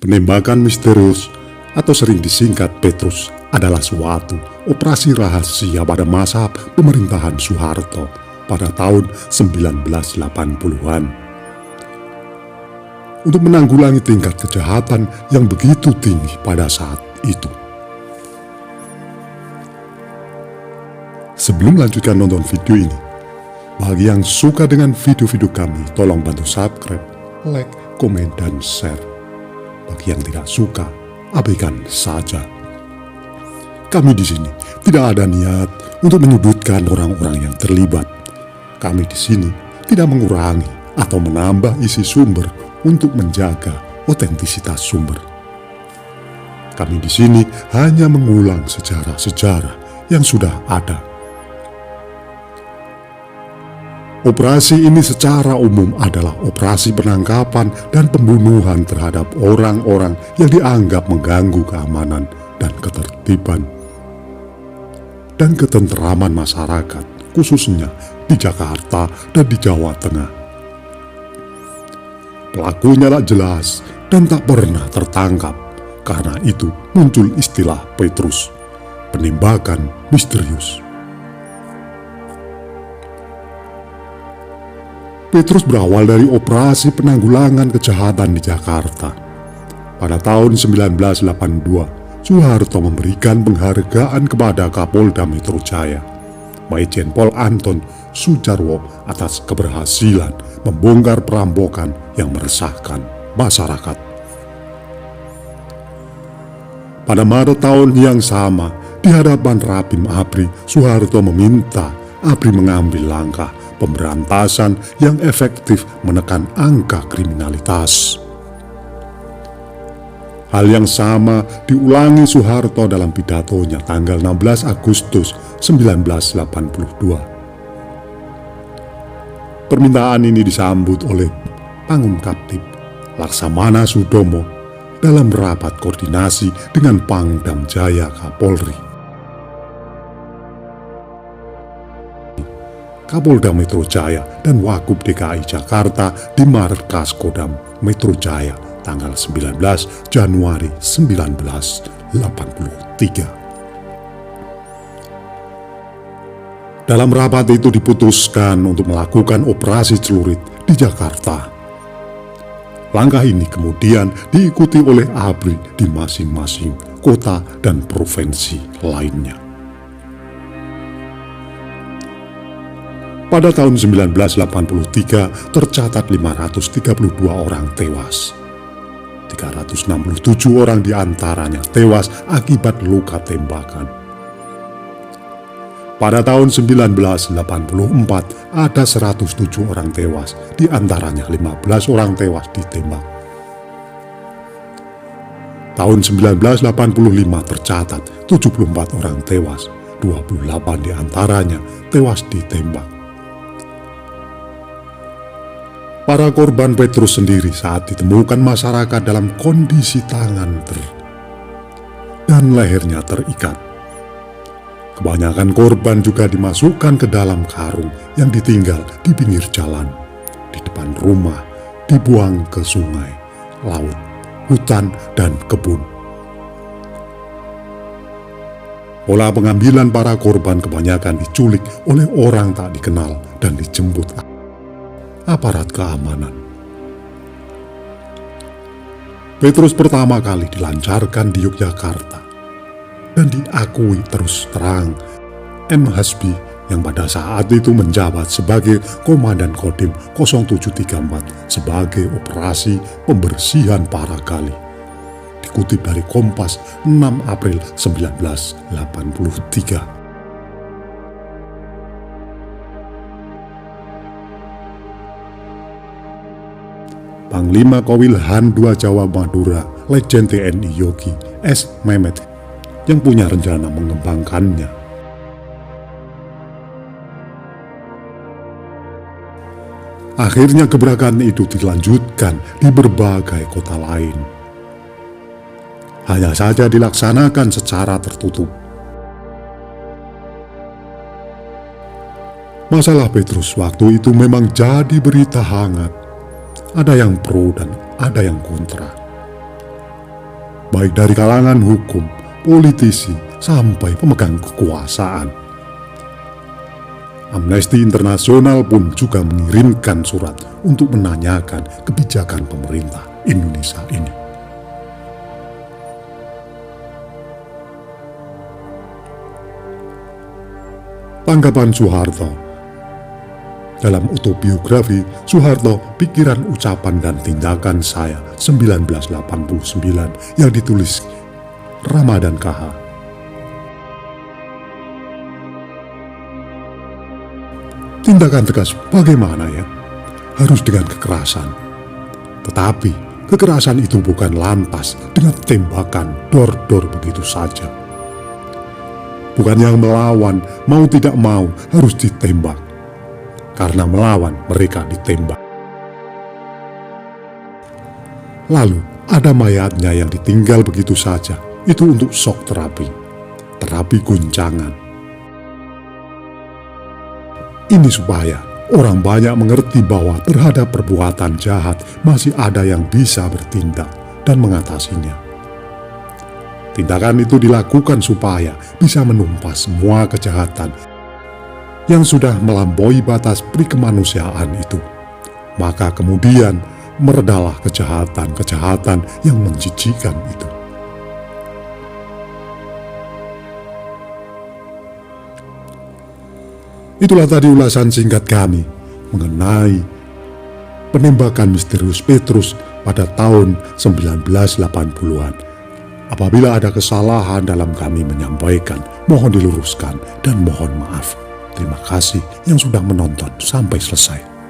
Penembakan misterius atau sering disingkat Petrus adalah suatu operasi rahasia pada masa pemerintahan Soeharto pada tahun 1980-an. Untuk menanggulangi tingkat kejahatan yang begitu tinggi pada saat itu. Sebelum melanjutkan nonton video ini, bagi yang suka dengan video-video kami, tolong bantu subscribe, like, komen, dan share. Bagi yang tidak suka, abaikan saja. Kami di sini tidak ada niat untuk menyudutkan orang-orang yang terlibat. Kami di sini tidak mengurangi atau menambah isi sumber untuk menjaga otentisitas sumber. Kami di sini hanya mengulang sejarah-sejarah yang sudah ada. Operasi ini secara umum adalah operasi penangkapan dan pembunuhan terhadap orang-orang yang dianggap mengganggu keamanan dan ketertiban dan ketenteraman masyarakat, khususnya di Jakarta dan di Jawa Tengah. Pelakunya tak jelas dan tak pernah tertangkap, karena itu muncul istilah Petrus, penembakan misterius. Petrus berawal dari operasi penanggulangan kejahatan di Jakarta. Pada tahun 1982, Soeharto memberikan penghargaan kepada Kapolda Metro Jaya, Majen Pol Anton Sujarwo, atas keberhasilan membongkar perampokan yang meresahkan masyarakat. Pada Maret tahun yang sama, di hadapan Rapim ABRI, Soeharto meminta ABRI mengambil langkah pemberantasan yang efektif menekan angka kriminalitas. Hal yang sama diulangi Soeharto dalam pidatonya tanggal 16 Agustus 1982. Permintaan ini disambut oleh Pangum Kaptip Laksamana Sudomo dalam rapat koordinasi dengan Pangdam Jaya Kapolri. Kapolda Metro Jaya dan Wagub DKI Jakarta di Markas Kodam Metro Jaya tanggal 19 Januari 1983. Dalam rapat itu diputuskan untuk melakukan operasi celurit di Jakarta. Langkah ini kemudian diikuti oleh ABRI di masing-masing kota dan provinsi lainnya. Pada tahun 1983 tercatat 532 orang tewas. 367 orang diantaranya tewas akibat luka tembakan. Pada tahun 1984 ada 107 orang tewas, diantaranya 15 orang tewas ditembak. Tahun 1985 tercatat 74 orang tewas, 28 diantaranya tewas ditembak. Para korban Petrus sendiri saat ditemukan masyarakat dalam kondisi tangan dan lehernya terikat. Kebanyakan korban juga dimasukkan ke dalam karung yang ditinggal di pinggir jalan, di depan rumah, dibuang ke sungai, laut, hutan, dan kebun. Pola pengambilan para korban kebanyakan diculik oleh orang tak dikenal dan dijemput aparat keamanan. Petrus pertama kali dilancarkan di Yogyakarta dan diakui terus terang M. Hasbi yang pada saat itu menjabat sebagai Komandan Kodim 0734 sebagai operasi pembersihan para gali. Dikutip dari Kompas 6 April 1983. Panglima Kowilhan II Jawa Madura, Legend TNI Yogi S. Mehmet, yang punya rencana mengembangkannya. Akhirnya gebrakan itu dilanjutkan di berbagai kota lain. Hanya saja dilaksanakan secara tertutup. Masalah Petrus waktu itu memang jadi berita hangat. Ada yang pro dan ada yang kontra. baik dari kalangan hukum, politisi, sampai pemegang kekuasaan. Amnesty International pun juga mengirimkan surat untuk menanyakan kebijakan pemerintah Indonesia ini. Tanggapan Soeharto. Dalam autobiografi Soeharto, pikiran, ucapan, dan tindakan saya 1989 yang ditulis Ramadan KH. Tindakan tegas bagaimana ya? Harus dengan kekerasan. Tetapi kekerasan itu bukan lantas dengan tembakan dor-dor begitu saja. Bukan yang melawan, mau tidak mau harus ditembak. Karena melawan, mereka ditembak. Lalu ada mayatnya yang ditinggal begitu saja. Itu untuk shock terapi, terapi guncangan. Ini supaya orang banyak mengerti bahwa terhadap perbuatan jahat masih ada yang bisa bertindak dan mengatasinya. Tindakan itu dilakukan supaya bisa menumpas semua kejahatan yang sudah melampaui batas prikemanusiaan itu. Maka kemudian meredalah kejahatan-kejahatan yang menjijikkan itu. Itulah tadi ulasan singkat kami mengenai penembakan misterius Petrus pada tahun 1980-an. Apabila ada kesalahan dalam kami menyampaikan, mohon diluruskan dan mohon maaf. Terima kasih yang sudah menonton sampai selesai.